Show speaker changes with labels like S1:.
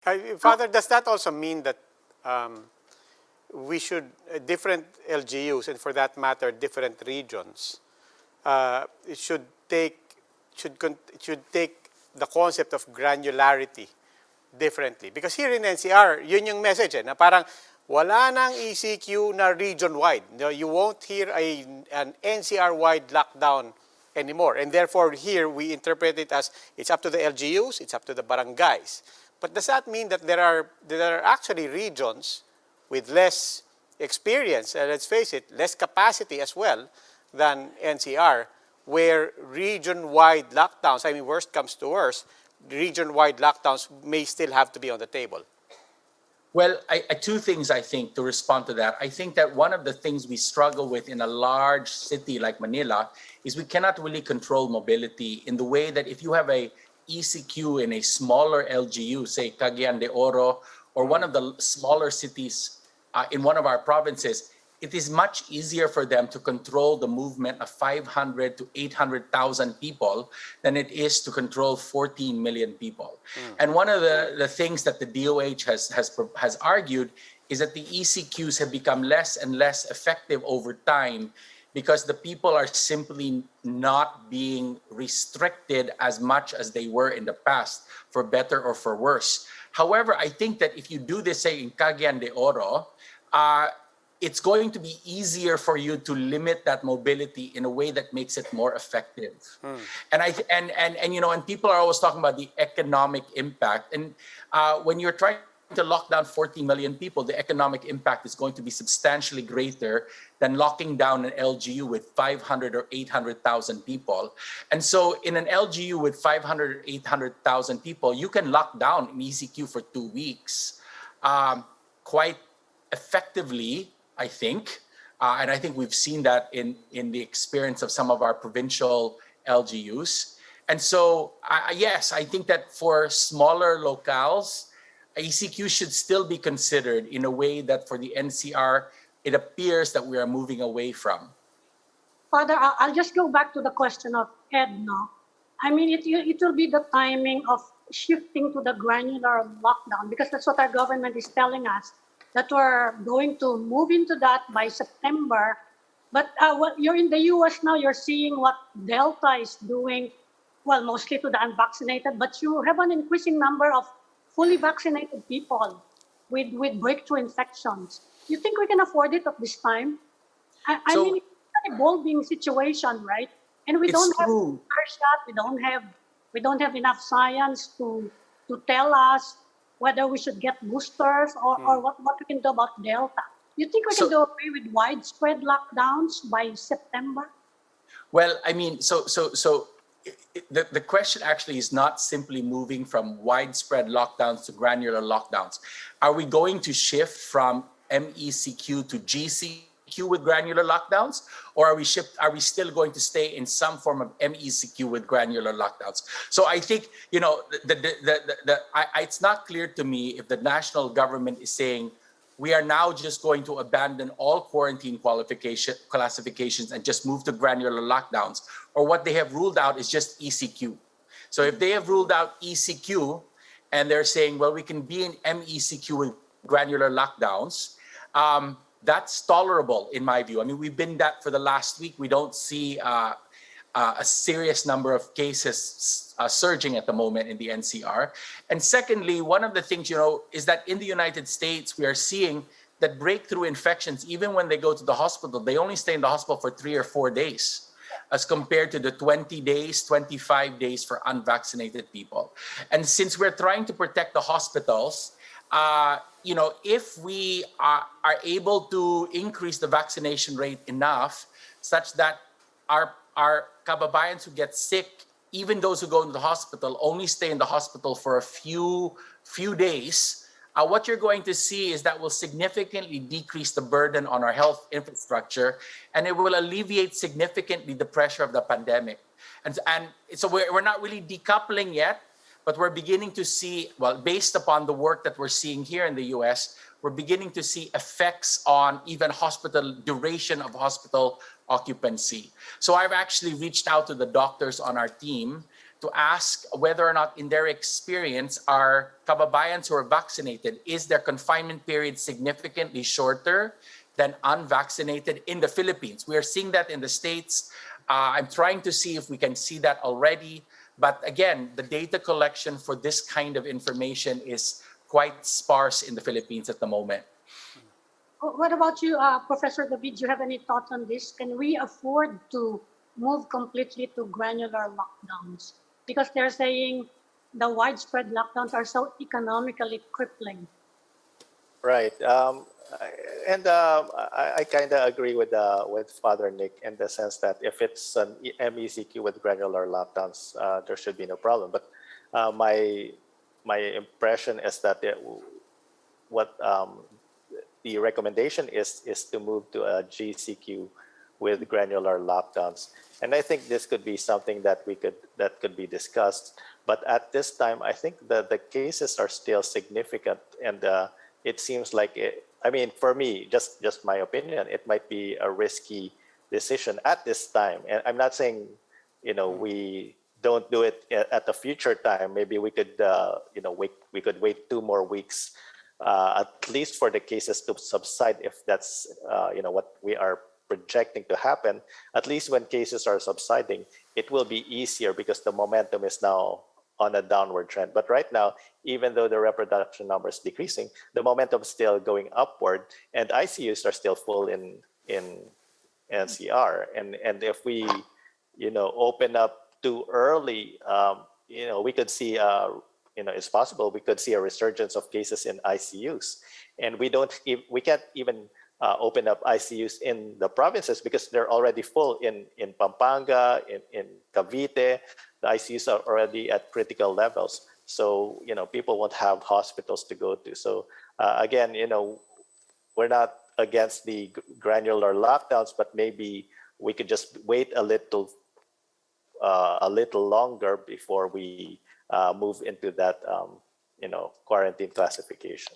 S1: Father, does that also mean that we should, different LGUs, and for that matter, different regions, should take the concept of granularity differently? Because here in NCR, yun yung message na parang wala nang ECQ na region-wide. You won't hear an NCR-wide lockdown anymore. And therefore, here we interpret it as it's up to the LGUs, it's up to the barangays. But does that mean that there are actually regions with less experience, and let's face it, less capacity as well than NCR, where region-wide lockdowns, I mean, worst comes to worst, region-wide lockdowns may still have to be on the table?
S2: Well, two things I think to respond to that. I think that one of the things we struggle with in a large city like Manila is we cannot really control mobility in the way that if you have a ECQ in a smaller LGU, say Cagayan de Oro, or one of the smaller cities in one of our provinces, it is much easier for them to control the movement of 500 to 800,000 people than it is to control 14 million people. And one of the things that the DOH has argued is that the ECQs have become less and less effective over time because the people are simply not being restricted as much as they were in the past, for better or for worse. However, I think that if you do this, say, in Cagayan de Oro, it's going to be easier for you to limit that mobility in a way that makes it more effective. And you know, and people are always talking about the economic impact. And when you're trying to lock down 14 million people, the economic impact is going to be substantially greater than locking down an LGU with 500 or 800,000 people. And so in an LGU with 500 or 800,000 people, you can lock down an ECQ for 2 weeks quite effectively, I think. And I think we've seen that in the experience of some of our provincial LGUs. And so, yes, I think that for smaller locales, ECQ should still be considered in a way that for the NCR, it appears that we are moving away from.
S3: Father, I'll just go back to the question of Ed, no? I mean, it will be the timing of shifting to the granular lockdown, because that's what our government is telling us, that we're going to move into that by September. But you're in the US now, you're seeing what Delta is doing, well, mostly to the unvaccinated, but you have an increasing number of fully vaccinated people with breakthrough infections. You think we can afford it at this time? I mean, it's an evolving situation, right? And we don't have a shot, we don't have enough science to tell us whether we should get boosters or what we can do about Delta. You think we can do away with widespread lockdowns by September?
S2: Well, I mean, the question actually is not simply moving from widespread lockdowns to granular lockdowns. Are we going to shift from MECQ to GCQ with granular lockdowns, or are we still going to stay in some form of MECQ with granular lockdowns? So I think, you know, it's not clear to me if the national government is saying we are now just going to abandon all quarantine classifications and just move to granular lockdowns, or what they have ruled out is just ECQ. So if they have ruled out ECQ and they're saying, well, we can be in MECQ with granular lockdowns, that's tolerable in my view. I mean, we've been that for the last week. We don't see a serious number of cases surging at the moment in the NCR. And secondly, one of the things, you know, is that in the United States, we are seeing that breakthrough infections, even when they go to the hospital, they only stay in the hospital for 3 or 4 days, as compared to the 20 days, 25 days for unvaccinated people. And since we're trying to protect the hospitals, you know, if we are able to increase the vaccination rate enough such that our kababayans who get sick, even those who go into the hospital, only stay in the hospital for a few days, what you're going to see is that will significantly decrease the burden on our health infrastructure, and it will alleviate significantly the pressure of the pandemic. And so we're not really decoupling yet, but we're beginning to see, well, based upon the work that we're seeing here in the US, we're beginning to see effects on even duration of hospital occupancy. So I've actually reached out to the doctors on our team to ask whether or not in their experience our kababayans who are vaccinated, is their confinement period significantly shorter than unvaccinated in the Philippines? We are seeing that in the States. I'm trying to see if we can see that already. But again, the data collection for this kind of information is quite sparse in the Philippines at the moment.
S3: What about you, Professor David? Do you have any thoughts on this? Can we afford to move completely to granular lockdowns? Because they're saying the widespread lockdowns are so economically crippling.
S4: Right. I kind of agree with Father Nick in the sense that if it's an MECQ with granular lockdowns, there should be no problem. But my impression is that what the recommendation is to move to a GCQ with granular lockdowns, and I think this could be something that could be discussed. But at this time, I think the cases are still significant, and it seems like I mean, for me, just my opinion, it might be a risky decision at this time. And I'm not saying, we don't do it at a future time. Maybe we could, we could wait 2 more weeks, at least for the cases to subside, if that's, what we are projecting to happen. At least when cases are subsiding, it will be easier because the momentum is now on a downward trend. But right now, even though the reproduction number is decreasing, the momentum is still going upward, and ICUs are still full in NCR. And if we, open up too early, we could see, it's possible we could see a resurgence of cases in ICUs, and we can't even open up ICUs in the provinces because they're already full in Pampanga, in Cavite. The ICUs are already at critical levels. So, people won't have hospitals to go to. So again, we're not against the granular lockdowns, but maybe we could just wait a little longer before we move into that, quarantine classification.